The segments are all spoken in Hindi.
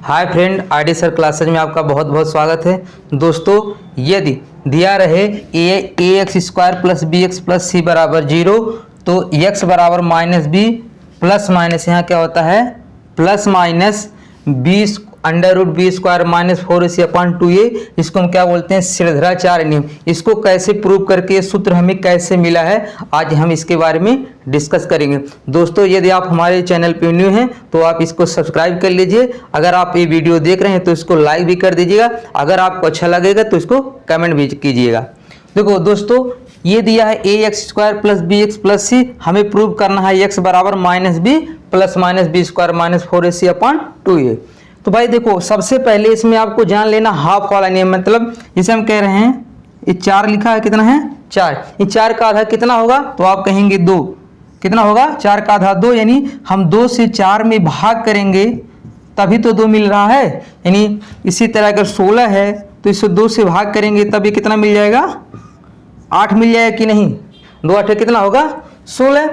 Hi friend, ID sir classes में आपका बहुत बहुत स्वागत है। दोस्तों, यदि दिया रहे A X square plus B X plus C बराबर 0 तो एक्स बराबर माइनस बी प्लस माइनस यहाँ क्या होता है plus minus b under root b square minus 4ac upon 2a। इसको हम क्या बोलते हैं श्रीधराचार्य नियम। इसको कैसे प्रूव करके ये सूत्र हमें कैसे मिला है आज हम इसके बारे में डिस्कस करेंगे। दोस्तों, यदि आप हमारे चैनल पे न्यू हैं तो आप इसको सब्सक्राइब कर लीजिए। अगर आप ये वीडियो देख रहे हैं तो इसको लाइक भी कर दीजिएगा। अगर आपको अच्छा लगेगा तो इसको कमेंट भी कीजिएगा। देखो दोस्तों, ये दिया है A X square plus B X plus C. हमें प्रूव करना है एक्स बराबर minus B plus minus B square minus 4ac upon 2a। तो भाई देखो, सबसे पहले इसमें आपको जान लेना हाफ वाला नियम, मतलब जिसे हम कह रहे हैं ये 4 लिखा है, कितना है 4। ये 4 का आधा कितना होगा तो आप कहेंगे 2। कितना होगा 4 का आधा 2, यानी हम 2 से 4 में भाग करेंगे तभी तो 2 मिल रहा है। यानी इसी तरह अगर 16 है तो इससे 2 से भाग करेंगे तब ये कितना मिल जाएगा 8 मिल जाएगा कि नहीं। 2 8 कितना होगा 16।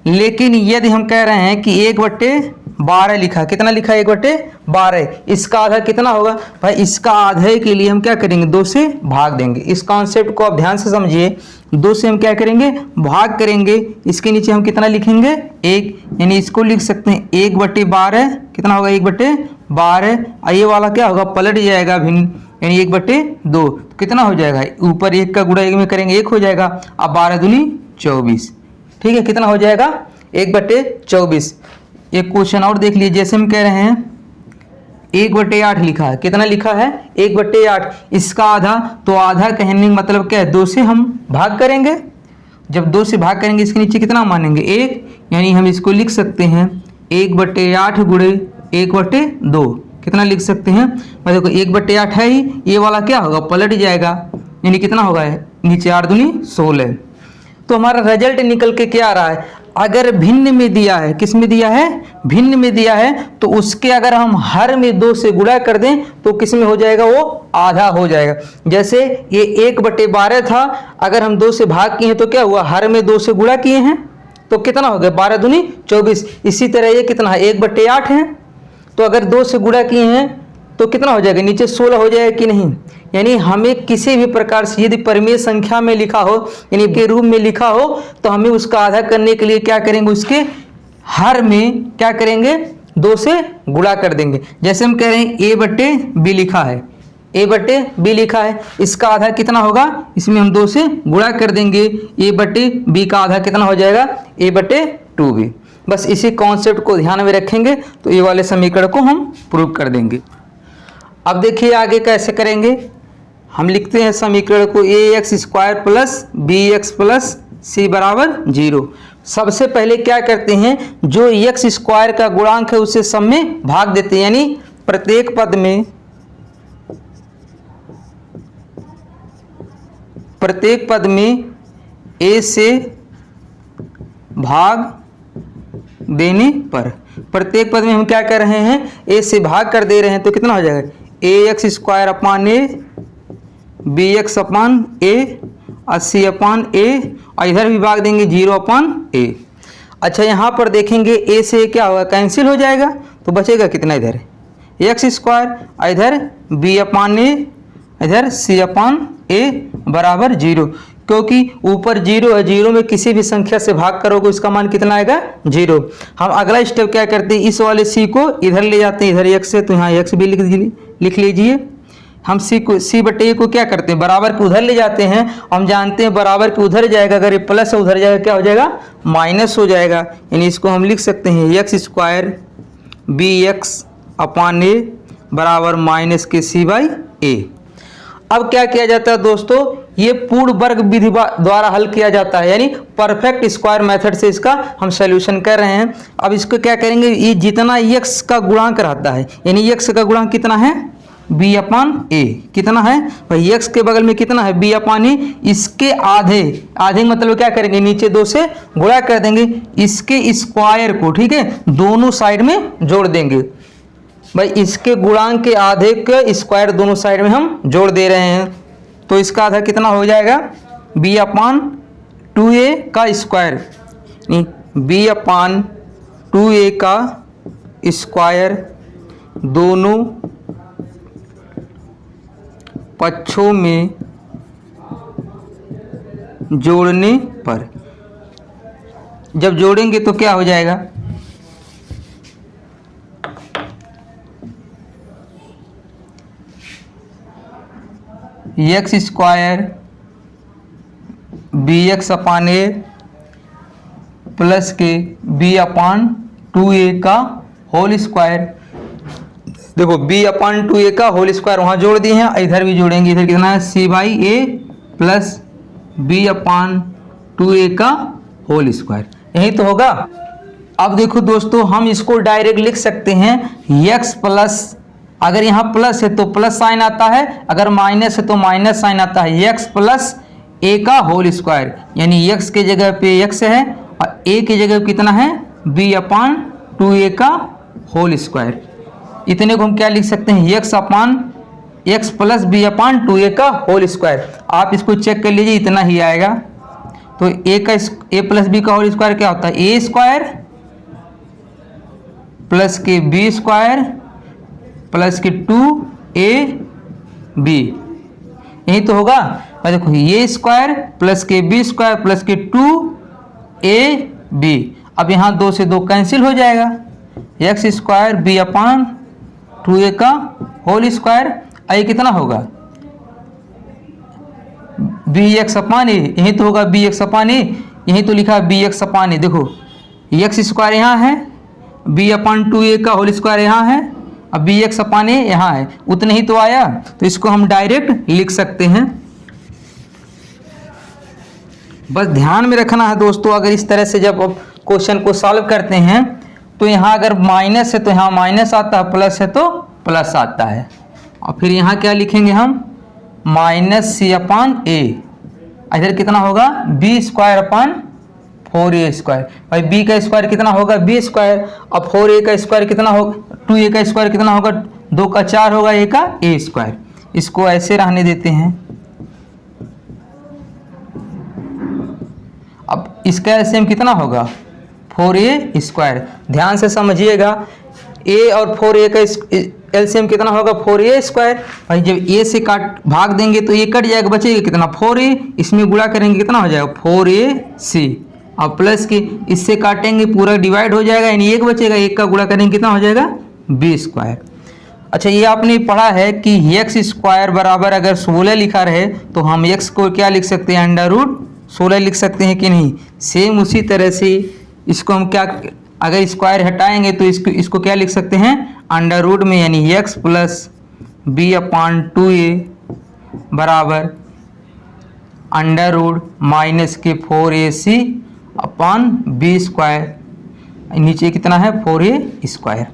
लेकिन यदि हम कह रहे हैं कि 1/12 लिखा, कितना लिखा है 1/12, इसका आधा कितना होगा भाई। इसका आधे के लिए हम क्या करेंगे 2 से भाग देंगे। इस कॉन्सेप्ट को आप ध्यान से समझिए। 2 से हम क्या करेंगे भाग करेंगे। इसके नीचे हम कितना लिखेंगे 1, यानी इसको लिख सकते हैं 1/12 कितना होगा 1/12। ये वाला क्या होगा पलट जाएगा भिन्न, यानी 1/2 कितना हो जाएगा ऊपर 1 का गुणा 1 में करेंगे 1 हो जाएगा। अब 12 दूनी 24, ठीक है, कितना हो जाएगा 1/24। एक क्वेश्चन और देख लीजिए, जैसे हम कह रहे हैं 1/8 लिखा है, कितना लिखा है 1/8, इसका आधा, तो आधा कहने का मतलब क्या है 2 से हम भाग करेंगे। जब 2 से भाग करेंगे इसके नीचे कितना मानेंगे 1, यानी हम इसको लिख सकते हैं 1/8 गुणे 1/2 कितना लिख सकते हैं। देखो 1/8 है ही, ये वाला क्या होगा पलट जाएगा, यानी कितना होगा नीचे 8 दूनी 16। तो हमारा रिजल्ट निकल के क्या आ रहा है, अगर भिन्न में दिया है, किस में दिया है भिन्न में दिया है, तो उसके अगर हम हर में 2 से गुणा कर दें तो किस में हो जाएगा वो आधा हो जाएगा। जैसे ये 1/12 था, अगर हम 2 से भाग किए हैं तो क्या हुआ हर में 2 से गुणा किए हैं तो कितना हो गया 12 दूनी 24। इसी तरह ये कितना है 1/8 है, तो अगर 2 से गुणा किए हैं तो कितना हो जाएगा नीचे 16 हो जाएगा कि नहीं। यानी हमें किसी भी प्रकार से यदि परिमेय संख्या में लिखा हो यानी के रूप में लिखा हो तो हमें उसका आधा करने के लिए क्या करेंगे उसके हर में क्या करेंगे 2 से गुणा कर देंगे। जैसे हम कह रहे हैं a/b लिखा है, a/b लिखा है, इसका आधा कितना होगा इसमें हम 2 से गुणा कर देंगे। a/b का आधा कितना हो जाएगा a/2b। बस इसी कॉन्सेप्ट को ध्यान में रखेंगे तो ये वाले समीकरण को हम प्रूव कर देंगे। अब देखिए आगे कैसे करेंगे। हम लिखते हैं समीकरण को A X square plus B X plus C बराबर 0। सबसे पहले क्या करते हैं जो एक्स स्क्वायर का गुणांक है उसे सब में भाग देते हैं, यानी प्रत्येक पद में ए से भाग देने पर, प्रत्येक पद में हम क्या कर रहे हैं ए से भाग कर दे रहे हैं तो कितना हो जाएगा A X square upon A B X upon A और सी अपॉन ए, और इधर भी भाग देंगे 0 अपॉन ए। अच्छा, यहाँ पर देखेंगे ए से क्या होगा कैंसिल हो जाएगा तो बचेगा कितना इधर एक्स स्क्वायर, इधर बी अपॉन ए, इधर सी अपॉन ए बराबर 0। क्योंकि ऊपर 0 है, 0 में किसी भी संख्या से भाग करोगे उसका मान कितना आएगा 0। हम अगला स्टेप क्या करते हैं इस वाले c को इधर ले जाते हैं, इधर x से, तो यहाँ x भी लिख लीजिए। हम c/a को क्या करते हैं बराबर के उधर ले जाते हैं। हम जानते हैं बराबर के उधर जाएगा, अगर ये प्लस है उधर जाएगा क्या हो जाएगा माइनस हो जाएगा। यानी इसको हम लिख सकते हैं X square B X upon A बराबर माइनस के c/a। अब क्या किया जाता है दोस्तों, ये पूर्ण वर्ग विधि द्वारा हल किया जाता है, यानी परफेक्ट स्क्वायर मेथड से इसका हम सॉल्यूशन कर रहे हैं। अब इसको क्या करेंगे, ये जितना x का गुणांक रहता है, यानी x का गुणांक कितना है b अपॉन a, कितना है भाई x के बगल में कितना है b अपॉन a, इसके आधे मतलब क्या करेंगे नीचे 2 से गुणा कर देंगे, इसके स्क्वायर को, ठीक है, दोनों साइड में जोड़ देंगे। भाई इसके गुणांक के आधे के स्क्वायर दोनों साइड में हम जोड़ दे रहे हैं, तो इसका आधा कितना हो जाएगा b अपॉन 2a का स्क्वायर, b अपॉन 2a का स्क्वायर दोनों पक्षों में जोड़ने पर, जब जोड़ेंगे तो क्या हो जाएगा, एक्स स्क्वायर बी एक्स अपान ए प्लस के बी अपान 2a का होल स्क्वायर। देखो b अपान 2a का होल स्क्वायर वहाँ जोड़ दिए हैं, इधर भी जोड़ेंगे। इधर कितना है c by A plus b upon 2a का होल स्क्वायर, यही तो होगा। अब देखो दोस्तों, हम इसको डायरेक्ट लिख सकते हैं x प्लस, अगर यहाँ प्लस है तो प्लस साइन आता है, अगर माइनस है तो माइनस साइन आता है, x प्लस a का होल स्क्वायर, यानी x के जगह पे x है और a की जगह कितना है b अपान 2a का होल स्क्वायर। इतने को हम क्या लिख सकते हैं, x अपान x प्लस b अपान 2a का होल स्क्वायर। आप इसको चेक कर लीजिए, इतना ही आएगा। तो a प्लस b का होल स्क्वायर क्या होता है, a स्क्वायर प्लस के b स्क्वायर प्लस के 2ab, यही तो होगा। और देखो ये स्क्वायर प्लस के बी स्क्वायर प्लस के 2ab, अब यहाँ 2 से 2 कैंसिल हो जाएगा, x square B upon 2a का होल स्क्वायर, ये कितना होगा बी एक्स अपान ए, यही तो होगा बी एक्स अपान ए, यही तो लिखा बी एक्स अपान ए। देखो एक्स स्क्वायर यहाँ है, बी अपान 2a का होल स्क्वायर यहाँ है, अब बी एक्स अपान ए यहाँ है, उतने ही तो आया। तो इसको हम डायरेक्ट लिख सकते हैं। बस ध्यान में रखना है दोस्तों, अगर इस तरह से जब क्वेश्चन को सॉल्व करते हैं तो यहाँ अगर माइनस है तो यहाँ माइनस आता है, प्लस है तो प्लस आता है। और फिर यहाँ क्या लिखेंगे हम, माइनस सी अपान ए, इधर कितना होगा b square upon 4a square. भाई b का स्क्वायर कितना होगा b स्क्वायर, अब 4a का स्क्वायर कितना होगा, 2a का स्क्वायर कितना होगा, 2 का 4 होगा, a का a स्क्वायर। इसको ऐसे रहने देते हैं। अब इसका एलसीएम कितना होगा 4a स्क्वायर, ध्यान से समझिएगा। a और 4a का एलसीएम कितना होगा 4a स्क्वायर। भाई जब a से काट भाग देंगे तो ये कट जाएगा, बचेगा कितना 4a, इसमें गुणा करेंगे कितना हो जाएगा 4ac, और प्लस की इससे काटेंगे पूरा डिवाइड हो जाएगा, यानी एक बचेगा, एक का गुणा करेंगे कितना हो जाएगा b स्क्वायर। अच्छा ये आपने पढ़ा है कि एक्स स्क्वायर बराबर अगर 16 लिखा रहे तो हम x को क्या लिख सकते हैं, अंडर रूट 16 लिख सकते हैं कि नहीं। सेम उसी तरह से इसको हम क्या, अगर स्क्वायर हटाएंगे तो इसको क्या लिख सकते हैं, अंडर रूट में, यानी x plus B upon 2a बराबर अंडर रूट माइनस के 4ac अपान बी स्क्वायर, नीचे कितना है 4a स्क्वायर।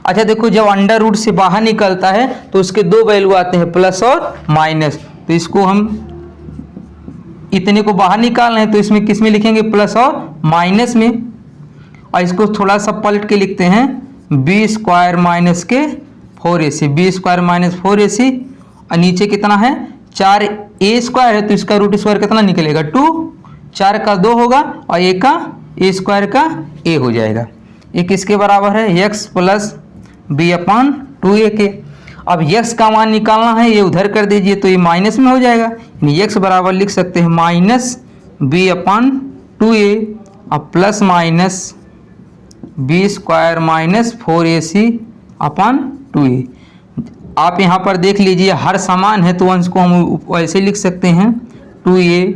अच्छा देखो, जब अंडर रूट से बाहर निकलता है तो उसके दो वैल्यू आते हैं, प्लस और माइनस। तो इसको हम इतने को बाहर निकालना है तो इसमें किस में लिखेंगे, प्लस और माइनस में। और इसको थोड़ा सा पलट के लिखते हैं, बी स्क्वायर माइनस के 4ac, B square minus 4ac, और नीचे कितना है 4a स्क्वायर है तो इसका रूट स्क्वायर कितना निकलेगा 2, 4 का 2 होगा और a का a स्क्वायर का a हो जाएगा। ये किसके बराबर है, x plus B upon 2a के। अब x का मान निकालना है, ये उधर कर दीजिए तो ये माइनस में हो जाएगा, यानी x बराबर लिख सकते हैं माइनस बी अपान 2a और plus minus B square minus 4ac upon 2a। आप यहाँ पर देख लीजिए हर समान है तो अंश को हम ऐसे लिख सकते हैं 2a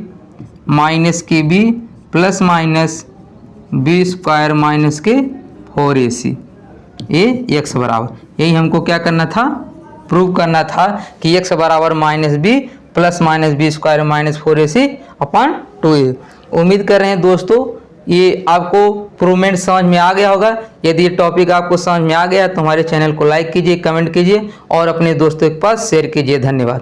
माइनस के b plus minus B square minus के 4ac, ये x बराबर, यही हमको क्या करना था, प्रूव करना था कि x बराबर minus B plus minus B square minus 4ac upon 2a। उम्मीद कर रहे हैं दोस्तों ये आपको प्रूवमेंट समझ में आ गया होगा। यदि ये टॉपिक आपको समझ में आ गया तो हमारे चैनल को लाइक कीजिए, कमेंट कीजिए और अपने दोस्तों के पास शेयर कीजिए। धन्यवाद।